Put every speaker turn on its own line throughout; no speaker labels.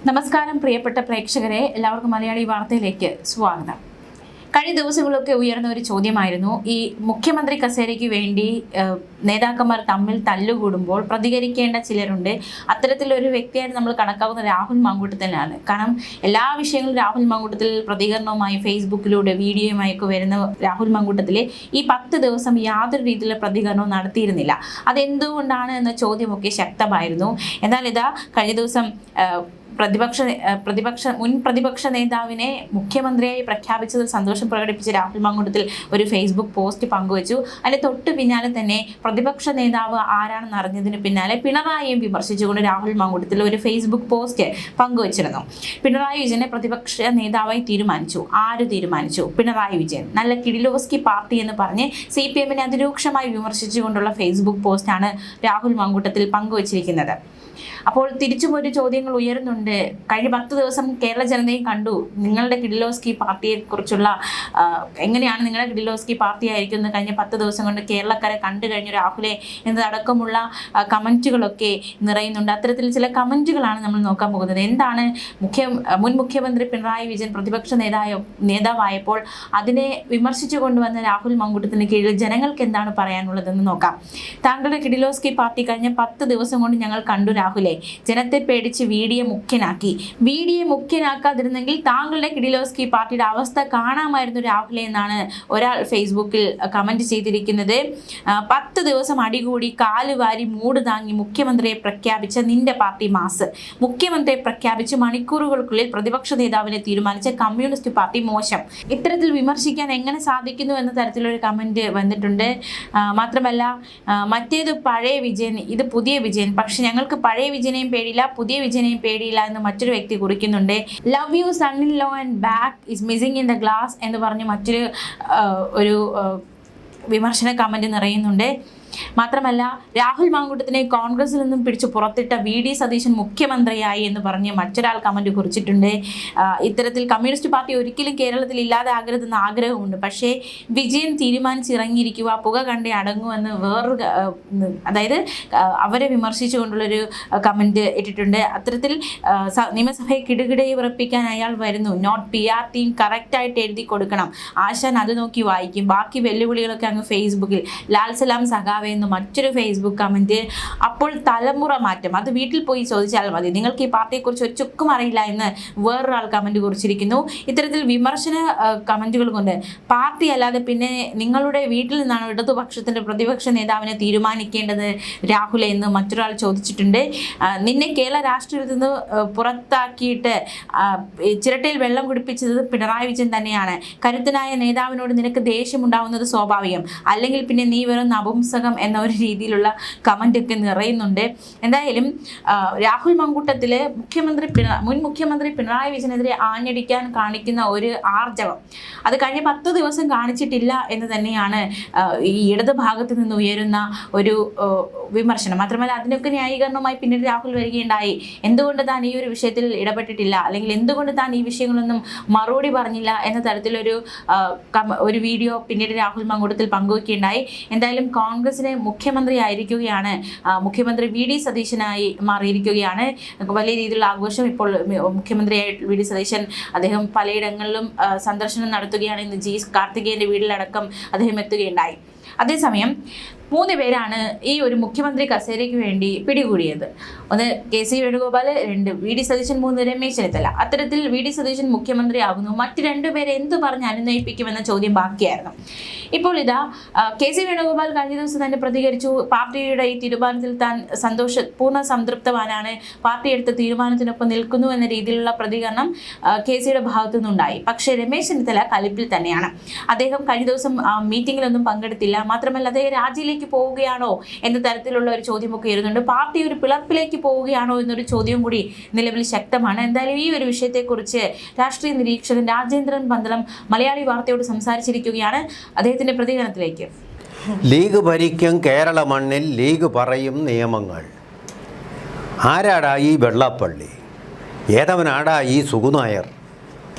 നമസ്കാരം പ്രിയപ്പെട്ട പ്രേക്ഷകരെ, എല്ലാവർക്കും മലയാളി വാർത്തയിലേക്ക് സ്വാഗതം. കഴിഞ്ഞ ദിവസങ്ങളൊക്കെ ഉയർന്ന ഒരു ചോദ്യമായിരുന്നു, ഈ മുഖ്യമന്ത്രി കസേരയ്ക്ക് വേണ്ടി നേതാക്കന്മാർ തമ്മിൽ തല്ലുകൂടുമ്പോൾ പ്രതികരിക്കേണ്ട ചിലരുണ്ട്. അത്തരത്തിലൊരു വ്യക്തിയായിട്ട് നമ്മൾ കണക്കാക്കുന്ന രാഹുൽ മാങ്കൂട്ടത്തിലാണ്. കാരണം എല്ലാ വിഷയങ്ങളും രാഹുൽ മാങ്കൂട്ടത്തിൽ പ്രതികരണവുമായി ഫേസ്ബുക്കിലൂടെ വീഡിയോയുമായൊക്കെ വരുന്ന രാഹുൽ മാങ്കൂട്ടത്തിൽ ഈ 10 ദിവസം യാതൊരു രീതിയിലുള്ള പ്രതികരണവും നടത്തിയിരുന്നില്ല. അതെന്തുകൊണ്ടാണ് എന്ന ചോദ്യമൊക്കെ ശക്തമായിരുന്നു. എന്നാൽ ഇതാ കഴിഞ്ഞ ദിവസം മുൻ പ്രതിപക്ഷ നേതാവിനെ മുഖ്യമന്ത്രിയായി പ്രഖ്യാപിച്ചതിൽ സന്തോഷം പ്രകടിപ്പിച്ച് രാഹുൽ മാങ്കൂട്ടത്തിൽ ഒരു ഫേസ്ബുക്ക് പോസ്റ്റ് പങ്കുവച്ചു. അതിന് തൊട്ട് പിന്നാലെ തന്നെ പ്രതിപക്ഷ നേതാവ് ആരാണെന്ന് അറിഞ്ഞതിന് പിന്നാലെ പിണറായിയും വിമർശിച്ചുകൊണ്ട് രാഹുൽ മാങ്കൂട്ടത്തിൽ ഒരു ഫേസ്ബുക്ക് പോസ്റ്റ് പങ്കുവച്ചിരുന്നു. പിണറായി വിജയനെ പ്രതിപക്ഷ നേതാവായി തീരുമാനിച്ചു. ആര് തീരുമാനിച്ചു? പിണറായി വിജയൻ. നല്ല കിഡിലോസ്കി പാർട്ടി എന്ന് പറഞ്ഞ് CPM-നെ അതിരൂക്ഷമായി വിമർശിച്ചുകൊണ്ടുള്ള ഫേസ്ബുക്ക് പോസ്റ്റാണ് രാഹുൽ മാങ്കൂട്ടത്തിൽ പങ്കുവച്ചിരിക്കുന്നത്. അപ്പോൾ തിരിച്ചും ഒരു ചോദ്യങ്ങൾ ഉയരുന്നുണ്ട്. കഴിഞ്ഞ 10 ദിവസം കേരള ജനതയും കണ്ടു നിങ്ങളുടെ കിഡിലോസ്കി പാർട്ടിയെക്കുറിച്ചുള്ള എങ്ങനെയാണ് നിങ്ങളുടെ കിഡിലോസ്കി പാർട്ടി ആയിരിക്കുന്നത് കഴിഞ്ഞ 10 ദിവസം കൊണ്ട് കേരളക്കാരെ കണ്ടു കഴിഞ്ഞു രാഹുലെ എന്നതടക്കമുള്ള കമൻറ്റുകളൊക്കെ നിറയുന്നുണ്ട്. അത്തരത്തിൽ ചില കമൻറ്റുകളാണ് നമ്മൾ നോക്കാൻ പോകുന്നത്. എന്താണ് മുൻ മുഖ്യമന്ത്രി പിണറായി വിജയൻ പ്രതിപക്ഷ നേതാവായപ്പോൾ അതിനെ വിമർശിച്ചു കൊണ്ടുവന്ന രാഹുൽ മാങ്കൂട്ടത്തിന് കീഴിൽ ജനങ്ങൾക്ക് എന്താണ് പറയാനുള്ളതെന്ന് നോക്കാം. താങ്കളുടെ കിഡിലോസ്കി പാർട്ടി കഴിഞ്ഞ 10 ദിവസം കൊണ്ട് ഞങ്ങൾ കണ്ടു രാഹുലെ, ജനത്തെ പേടിച്ച് വീഡിയോ മുഖ്യനാക്കാതിരുന്നെങ്കിൽ താങ്കളുടെ കിഡിലോസ്കി പാർട്ടിയുടെ അവസ്ഥ കാണാമായിരുന്നു രാഹുലെ എന്നാണ് ഒരാൾ ഫേസ്ബുക്കിൽ കമന്റ് ചെയ്തിരിക്കുന്നത്. 10 ദിവസം അടികൂടി കാലുവാരി മൂട് താങ്ങി മുഖ്യമന്ത്രിയെ പ്രഖ്യാപിച്ച നിന്റെ പാർട്ടി മാസ്, മുഖ്യമന്ത്രിയെ പ്രഖ്യാപിച്ച് മണിക്കൂറുകൾക്കുള്ളിൽ പ്രതിപക്ഷ നേതാവിനെ തീരുമാനിച്ച കമ്മ്യൂണിസ്റ്റ് പാർട്ടി മോശം. ഇത്തരത്തിൽ വിമർശിക്കാൻ എങ്ങനെ സാധിക്കുന്നു എന്ന തരത്തിലൊരു കമന്റ് വന്നിട്ടുണ്ട്. മാത്രമല്ല മറ്റേത് പഴയ വിജയൻ, ഇത് പുതിയ വിജയൻ, പക്ഷെ ഞങ്ങൾക്ക് പഴയ വിജയനെയും പേടിയില്ല പുതിയ വിജയനെയും പേടിയില്ല എന്ന് മറ്റൊരു വ്യക്തി കുറിക്കുന്നുണ്ട്. Love you son in law and back is missing in the glass എന്ന് പറഞ്ഞ് മറ്റൊരു വിമർശന കമന്റ് നിറയുന്നുണ്ട്. മാത്രമല്ല രാഹുൽ മാങ്കൂട്ടത്തിനെ കോൺഗ്രസിൽ നിന്നും പിടിച്ചു പുറത്തിട്ട VD സതീശൻ മുഖ്യമന്ത്രിയായി എന്ന് പറഞ്ഞ് മറ്റൊരാൾ കമന്റ് കുറിച്ചിട്ടുണ്ട്. ഇത്തരത്തിൽ കമ്മ്യൂണിസ്റ്റ് പാർട്ടി ഒരിക്കലും കേരളത്തിൽ ഇല്ലാതെ ആകരുതെന്ന് ആഗ്രഹമുണ്ട്, പക്ഷേ വിജയൻ തീരുമാനിച്ചിറങ്ങിയിരിക്കുക, പുക കണ്ടേ അടങ്ങുമെന്ന് അതായത് അവരെ വിമർശിച്ചുകൊണ്ടുള്ളൊരു കമന്റ് ഇട്ടിട്ടുണ്ട്. അത്തരത്തിൽ നിയമസഭയെ കിടുകിടയെ വിറപ്പിക്കാൻ അയാൾ വരുന്നു, നോട്ട് PR ടീം കറക്റ്റായിട്ട് എഴുതി കൊടുക്കണം, ആശാൻ അത് നോക്കി വായിക്കും, ബാക്കി വെല്ലുവിളികളൊക്കെ അങ്ങ് ഫേസ്ബുക്കിൽ. ലാൽ സലാം സഖാവെ എന്ന് മറ്റൊരു ഫേസ്ബുക്ക് കമന്റ്. അപ്പോൾ തലമുറ മാറ്റം അത് വീട്ടിൽ പോയി ചോദിച്ചാൽ മതി, നിങ്ങൾക്ക് ഈ പാർട്ടിയെക്കുറിച്ച് ഒരു ചുക്കും അറിയില്ല എന്ന് വേറൊരാൾ കമന്റ് കുറിച്ചിരിക്കുന്നു. ഇത്തരത്തിൽ വിമർശന കമന്റുകൾ കൊണ്ട് പാർട്ടി അല്ലാതെ പിന്നെ നിങ്ങളുടെ വീട്ടിൽ നിന്നാണ് ഇടതുപക്ഷത്തിന്റെ പ്രതിപക്ഷ നേതാവിനെ തീരുമാനിക്കേണ്ടത് രാഹുലെ എന്ന് മറ്റൊരാൾ ചോദിച്ചിട്ടുണ്ട്. നിന്നെ കേരള രാഷ്ട്രീയത്തിൽ നിന്ന് പുറത്താക്കിയിട്ട് ചിരട്ടയിൽ വെള്ളം കുടിപ്പിച്ചത് പിണറായി വിജയൻ തന്നെയാണ്. കരുത്തനായ നേതാവിനോട് നിനക്ക് ദേഷ്യമുണ്ടാവുന്നത് സ്വാഭാവികം, അല്ലെങ്കിൽ പിന്നെ നീ വെറും നപുംസകം എന്ന ഒരു രീതിയിലുള്ള കമന്റ് ഒക്കെ നിറയുന്നുണ്ട്. എന്തായാലും രാഹുൽ മാങ്കൂട്ടത്തില് മുൻ മുഖ്യമന്ത്രി പിണറായി വിജയനെതിരെ ആഞ്ഞടിക്കാൻ കാണിക്കുന്ന ഒരു ആർജവം അത് കഴിഞ്ഞ 10 ദിവസം കാണിച്ചിട്ടില്ല എന്ന് തന്നെയാണ് ഈ ഇടത് ഭാഗത്ത് നിന്ന് ഉയരുന്ന ഒരു വിമർശനം. മാത്രമല്ല അതിനൊക്കെ ന്യായീകരണവുമായി പിന്നീട് രാഹുൽ വരികയുണ്ടായി. എന്തുകൊണ്ട് താൻ ഈ ഒരു വിഷയത്തിൽ ഇടപെട്ടിട്ടില്ല, അല്ലെങ്കിൽ എന്തുകൊണ്ട് താൻ ഈ വിഷയങ്ങളൊന്നും മറുപടി പറഞ്ഞില്ല എന്ന തരത്തിലൊരു വീഡിയോ പിന്നീട് രാഹുൽ മാങ്കൂട്ടത്തിൽ പങ്കുവയ്ക്കുകയുണ്ടായി. എന്തായാലും കോൺഗ്രസിനെ മുഖ്യമന്ത്രി ആയിരിക്കുകയാണ്, മുഖ്യമന്ത്രി VD സതീശനായി മാറിയിരിക്കുകയാണ്. വലിയ രീതിയിലുള്ള ആഘോഷം ഇപ്പോൾ മുഖ്യമന്ത്രിയായി VD സതീശൻ അദ്ദേഹം പലയിടങ്ങളിലും സന്ദർശനം നടത്തുകയാണ്. ഇന്ന് G കാർത്തികേയന്റെ വീട്ടിലടക്കം അദ്ദേഹം എത്തുകയുണ്ടായി. അതേസമയം 3 പേരാണ് ഈ ഒരു മുഖ്യമന്ത്രി കസേരയ്ക്ക് വേണ്ടി പിടികൂടിയത്. ഒന്ന് KC വേണുഗോപാൽ, 2 VD സതീശൻ, 3 രമേശ് ചെന്നിത്തല. അത്തരത്തിൽ VD സതീശൻ മുഖ്യമന്ത്രി ആകുന്നു, മറ്റ് 2 പേരെ എന്തു പറഞ്ഞ് അനുനയിപ്പിക്കുമെന്ന ചോദ്യം ബാക്കിയായിരുന്നു. ഇപ്പോൾ ഇതാ KC വേണുഗോപാൽ കഴിഞ്ഞ ദിവസം തന്നെ പ്രതികരിച്ചു. പാർട്ടിയുടെ ഈ തീരുമാനത്തിൽ താൻ പൂർണ്ണ സംതൃപ്തവാനാണ്, പാർട്ടി എടുത്ത തീരുമാനത്തിനൊപ്പം നിൽക്കുന്നു എന്ന രീതിയിലുള്ള പ്രതികരണം KCയുടെ ഭാഗത്തു നിന്നുണ്ടായി. പക്ഷേ രമേശ് ചെന്നിത്തല കലിപ്പിൽ തന്നെയാണ്. അദ്ദേഹം കഴിഞ്ഞ ദിവസം മീറ്റിങ്ങിലൊന്നും പങ്കെടുത്തില്ല. മാത്രമല്ല അദ്ദേഹം രാജിയിലേക്ക് പോവുകയാണോ എന്ന തരത്തിലുള്ള ഒരു ചോദ്യമൊക്കെ വരുന്നുണ്ട്. പാർട്ടി ഒരു പിളർപ്പിലേക്ക് പോവുകയാണോ എന്നൊരു ചോദ്യം കൂടി നിലവിൽ ശക്തമാണ്. എന്തായാലും ഈ ഒരു വിഷയത്തെക്കുറിച്ച് രാഷ്ട്രീയ നിരീക്ഷകൻ രാജേന്ദ്രൻ പന്തളം മലയാളി വാർത്തയോട് സംസാരിച്ചിരിക്കുകയാണ്. അദ്ദേഹത്തിന്റെ പ്രതികരണത്തിലേക്ക്.
ലീഗ് ഭരിക്കും കേരള മണ്ണിൽ, ലീഗ് പറയും നിയമങ്ങൾ. ആരാടാ ഈ വെള്ളാപ്പള്ളി? ഏതവനാടാ ഈ സുകുനായർ?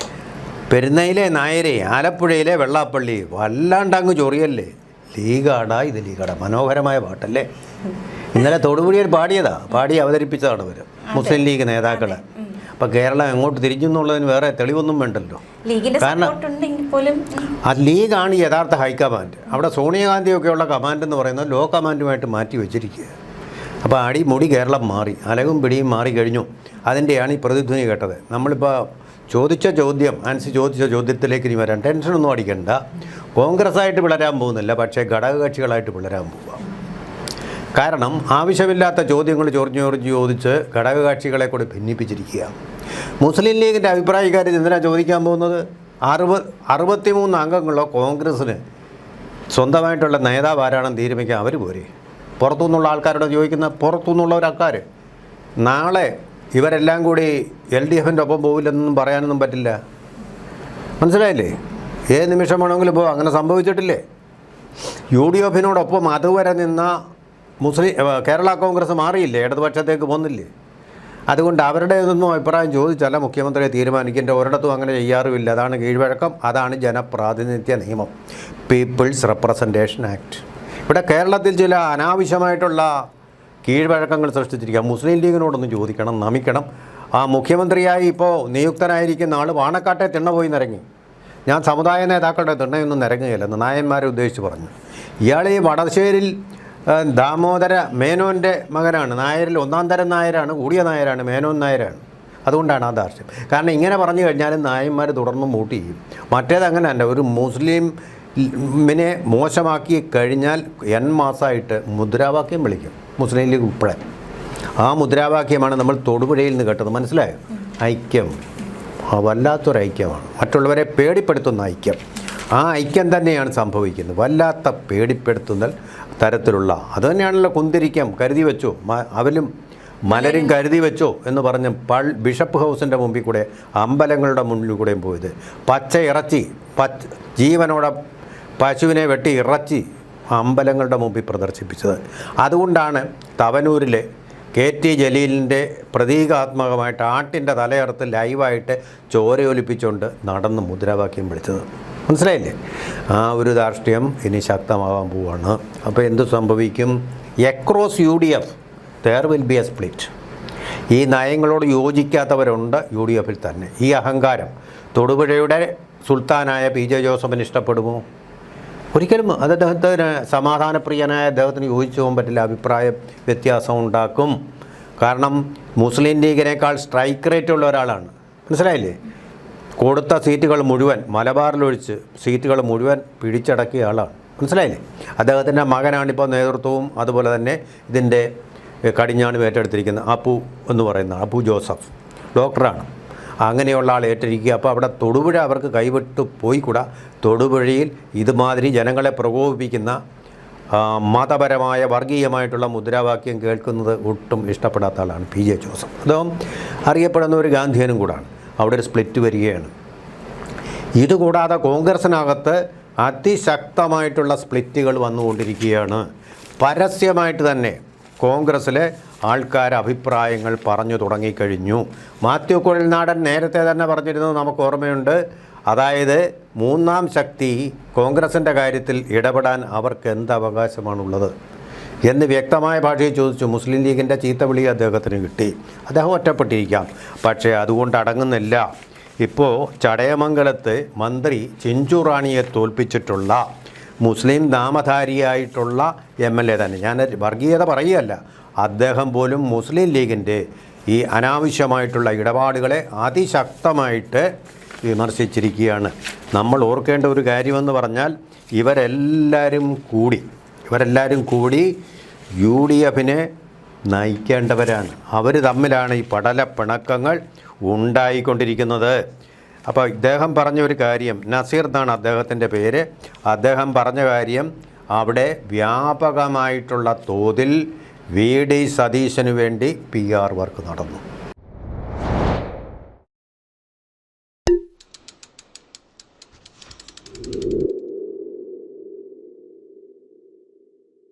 പെരുന്നയിലെ നായരെ, ആലപ്പുഴയിലെ വെള്ളാപ്പള്ളി, വല്ലാണ്ടങ്ങ് ചൊറിയല്ലേ? ലീഗാടാ ഇത്, ലീഗാടാ. മനോഹരമായ പാട്ടല്ലേ? ഇന്നലെ തൊടുപുഴയിൽ പാടി അവതരിപ്പിച്ചതാണ് ഇവർ, മുസ്ലിം ലീഗ് നേതാക്കൾ. അപ്പോൾ കേരളം എങ്ങോട്ട് തിരിഞ്ഞു എന്നുള്ളതിന് വേറെ തെളിവൊന്നും വേണ്ടല്ലോ.
ലീഗിന്റെ
കാരണം
സപ്പോർട്ട് ഉണ്ടെങ്കിൽ പോലും
ആ ലീഗാണ് യഥാർത്ഥ ഹൈക്കമാൻഡ്. അവിടെ സോണിയാഗാന്ധിയൊക്കെയുള്ള കമാൻഡ് എന്ന് പറയുന്നത് ലോ കമാൻഡുമായിട്ട് മാറ്റി വെച്ചിരിക്കുക. അപ്പോൾ അടിമുടി കേരളം മാറി, അലകും പിടിയും മാറി കഴിഞ്ഞു. അതിൻ്റെയാണ് ഈ പ്രതിധ്വനി കേട്ടത്. നമ്മളിപ്പോൾ ചോദിച്ച ചോദ്യത്തിലേക്ക് ഇനി വരാൻ ടെൻഷനൊന്നും അടിക്കണ്ട. കോൺഗ്രസ്സായിട്ട് പിളരാൻ പോകുന്നില്ല, പക്ഷേ ഘടകകക്ഷികളായിട്ട് പിളരാൻ പോവുക. കാരണം ആവശ്യമില്ലാത്ത ചോദ്യങ്ങൾ ചോദിച്ച് ഘടകകക്ഷികളെ കൂടി ഭിന്നിപ്പിച്ചിരിക്കുക. മുസ്ലിം ലീഗിൻ്റെ അഭിപ്രായക്കാർ എന്തിനാണ് ചോദിക്കാൻ പോകുന്നത്? 63 അംഗങ്ങളോ കോൺഗ്രസ്സിന് സ്വന്തമായിട്ടുള്ള നേതാവ് ആരാണെന്ന് തീരുമാനിക്കാൻ അവർ പോരെ. പുറത്തുനിന്നുള്ള ആൾക്കാരോട് ചോദിക്കുന്ന പുറത്തുനിന്നുള്ളവരാൾക്കാർ. നാളെ ഇവരെല്ലാം കൂടി LDFൻ്റെ ഒപ്പം പോവില്ലെന്നൊന്നും പറയാനൊന്നും പറ്റില്ല. മനസ്സിലായില്ലേ? ഏത് നിമിഷം വേണമെങ്കിലും ഇപ്പോൾ അങ്ങനെ സംഭവിച്ചിട്ടില്ലേ? UDFനോടൊപ്പം അതുവരെ നിന്ന കേരള കോൺഗ്രസ് മാറിയില്ലേ, ഇടതുപക്ഷത്തേക്ക് പോകുന്നില്ലേ? അതുകൊണ്ട് അവരുടെ ഇതൊന്നും അഭിപ്രായം ചോദിച്ചല്ല മുഖ്യമന്ത്രിയെ തീരുമാനിക്കേണ്ട. ഒരിടത്തും അങ്ങനെ ചെയ്യാറുമില്ല. അതാണ് കീഴ്വഴക്കം, അതാണ് ജനപ്രാതിനിധ്യ നിയമം, പീപ്പിൾസ് റെപ്രസെൻറ്റേഷൻ ആക്ട്. ഇവിടെ കേരളത്തിൽ ചില അനാവശ്യമായിട്ടുള്ള കീഴ്വഴക്കങ്ങൾ സൃഷ്ടിച്ചിരിക്കുക. മുസ്ലിം ലീഗിനോടൊന്ന് ചോദിക്കണം, നമിക്കണം. ആ മുഖ്യമന്ത്രിയായി ഇപ്പോൾ നിയുക്തനായിരിക്കുന്ന ആൾ വാണക്കാട്ടെ തിണ്ണ പോയി നിരങ്ങി. ഞാൻ സമുദായ നേതാക്കളുടെ തിണ്ണയൊന്നും നിരങ്ങുകയില്ലെന്ന് നായന്മാരെ ഉദ്ദേശിച്ച് പറഞ്ഞു. ഇയാൾ ഈ വടശ്ശേരിൽ ദാമോദര മേനോൻ്റെ മകനാണ്. നായരിൽ 1-ാം തരം നായരാണ്, കൂടിയ നായരാണ്, മേനോൻ നായരാണ്. അതുകൊണ്ടാണ് ആ ധാർഷ്ട്യം. കാരണം ഇങ്ങനെ പറഞ്ഞു കഴിഞ്ഞാലും നായന്മാർ തുടർന്നും വോട്ട് ചെയ്യും. മറ്റേതങ്ങനെ അല്ല. ഒരു മുസ്ലിമിനെ മോശമാക്കി കഴിഞ്ഞാൽ മാസമായിട്ട് മുദ്രാവാക്യം വിളിക്കും മുസ്ലിം ലീഗ് ഉൾപ്പെടെ. ആ മുദ്രാവാക്യമാണ് നമ്മൾ തൊടുപുഴയിൽ നിന്ന് കേട്ടത്. മനസ്സിലായോ? ഐക്യം. വല്ലാത്തൊരു ഐക്യമാണ്, മറ്റുള്ളവരെ പേടിപ്പെടുത്തുന്ന ഐക്യം. ആ ഐക്യം തന്നെയാണ് സംഭവിക്കുന്നത്. വല്ലാത്ത പേടിപ്പെടുത്തുന്ന തരത്തിലുള്ള അതുതന്നെയാണല്ലോ കുന്തിരിക്കം കരുതി വെച്ചോ, അവലും മലരും കരുതി വെച്ചോ എന്ന് പറഞ്ഞ് ബിഷപ്പ് ഹൗസിൻ്റെ മുമ്പിൽ കൂടെ അമ്പലങ്ങളുടെ മുന്നിൽ കൂടെയും പോയത്. പച്ച ഇറച്ചി ജീവനോടെ പശുവിനെ വെട്ടി ഇറച്ചി അമ്പലങ്ങളുടെ മുമ്പിൽ പ്രദർശിപ്പിച്ചത്. അതുകൊണ്ടാണ് തവനൂരിലെ KT ജലീലിൻ്റെ പ്രതീകാത്മകമായിട്ട് ആട്ടിൻ്റെ തലയറുത്ത് ലൈവായിട്ട് ചോരയൊലിപ്പിച്ചുകൊണ്ട് നടന്ന് മുദ്രാവാക്യം വിളിച്ചത്. മനസ്സിലായില്ലേ? ആ ഒരു ധാർഷ്ട്യം ഇനി ശക്തമാകാൻ പോവുകയാണ്. അപ്പോൾ എന്ത് സംഭവിക്കും? Across UDF there will be a split. ഈ നയങ്ങളോട് യോജിക്കാത്തവരുണ്ട് UDFൽ തന്നെ. ഈ അഹങ്കാരം തൊടുപുഴയുടെ സുൽത്താനായ PJ ജോസഫിന് ഇഷ്ടപ്പെടുമോ? ഒരിക്കലും. അത് അദ്ദേഹത്തിന് സമാധാനപ്രിയനായ അദ്ദേഹത്തിന് യോജിച്ചു പോകാൻ പറ്റില്ല. അഭിപ്രായ വ്യത്യാസം ഉണ്ടാക്കും. കാരണം മുസ്ലിം ലീഗിനേക്കാൾ സ്ട്രൈക്ക് റേറ്റ് ഉള്ള ഒരാളാണ്. മനസ്സിലായില്ലേ? കൊടുത്ത സീറ്റുകൾ മുഴുവൻ മലബാറിലൊഴിച്ച് സീറ്റുകൾ മുഴുവൻ പിടിച്ചടക്കിയ ആളാണ്. മനസ്സിലായില്ലേ? അദ്ദേഹത്തിൻ്റെ മകനാണിപ്പോൾ നേതൃത്വവും അതുപോലെ തന്നെ ഇതിൻ്റെ കടിഞ്ഞാണ് ഏറ്റെടുത്തിരിക്കുന്ന അപ്പു എന്ന് പറയുന്ന അപ്പു ജോസഫ് ഡോക്ടറാണ്. അങ്ങനെയുള്ള ആൾ ഏറ്റിരിക്കുക. അപ്പോൾ അവിടെ തൊടുപുഴ അവർക്ക് കൈവിട്ട് പോയിക്കൂടാ. തൊടുപുഴയിൽ ഇതുമാതിരി ജനങ്ങളെ പ്രകോപിപ്പിക്കുന്ന മതപരമായ വർഗീയമായിട്ടുള്ള മുദ്രാവാക്യം കേൾക്കുന്നത് ഒട്ടും ഇഷ്ടപ്പെടാത്ത ആളാണ് PJ ജോസഫ്. അദ്ദേഹം അറിയപ്പെടുന്ന ഒരു ഗാന്ധിയനും കൂടാണ്. അവിടെ ഒരു സ്പ്ലിറ്റ് വരികയാണ്. ഇതുകൂടാതെ കോൺഗ്രസിനകത്ത് അതിശക്തമായിട്ടുള്ള സ്പ്ലിറ്റുകൾ വന്നുകൊണ്ടിരിക്കുകയാണ്. പരസ്യമായിട്ട് തന്നെ കോൺഗ്രസ്സിലെ ആൾക്കാർ അഭിപ്രായങ്ങൾ പറഞ്ഞു തുടങ്ങിക്കഴിഞ്ഞു. മാത്യു കുഴൽനാടൻ നേരത്തെ തന്നെ പറഞ്ഞിരുന്നത് നമുക്ക് ഓർമ്മയുണ്ട്. അതായത് 3-ാം ശക്തി കോൺഗ്രസിൻ്റെ കാര്യത്തിൽ ഇടപെടാൻ അവർക്ക് എന്ത് അവകാശമാണുള്ളത് എന്ന് വ്യക്തമായ ഭാഷയിൽ ചോദിച്ചു. മുസ്ലിം ലീഗിൻ്റെ ചീത്തവിളി അദ്ദേഹത്തിന് കിട്ടി. അദ്ദേഹം ഒറ്റപ്പെട്ടിരിക്കാം. പക്ഷേ അതുകൊണ്ട് അടങ്ങുന്നില്ല. ഇപ്പോൾ ചടയമംഗലത്ത് മന്ത്രി ചിഞ്ചു റാണിയെ തോൽപ്പിച്ചിട്ടുള്ള മുസ്ലിം നാമധാരിയായിട്ടുള്ള MLA തന്നെ. ഞാൻ വർഗീയത പറയുകയല്ല. അദ്ദേഹം പോലും മുസ്ലിം ലീഗിൻ്റെ ഈ അനാവശ്യമായിട്ടുള്ള ഇടപാടുകളെ അതിശക്തമായിട്ട് വിമർശിച്ചിരിക്കുകയാണ്. നമ്മൾ ഓർക്കേണ്ട ഒരു കാര്യമെന്ന് പറഞ്ഞാൽ ഇവരെല്ലാവരും കൂടി UDFനെ നയിക്കേണ്ടവരാണ്. അവർ തമ്മിലാണ് ഈ പടല പിണക്കങ്ങൾ ഉണ്ടായിക്കൊണ്ടിരിക്കുന്നത്. അപ്പോൾ ഇദ്ദേഹം പറഞ്ഞ ഒരു കാര്യം, നസീർ എന്നാണ് അദ്ദേഹത്തിൻ്റെ പേര്, അദ്ദേഹം പറഞ്ഞ കാര്യം അവിടെ വ്യാപകമായിട്ടുള്ള തോതിൽ VD സതീശന് വേണ്ടി PR വർക്ക് നടന്നു.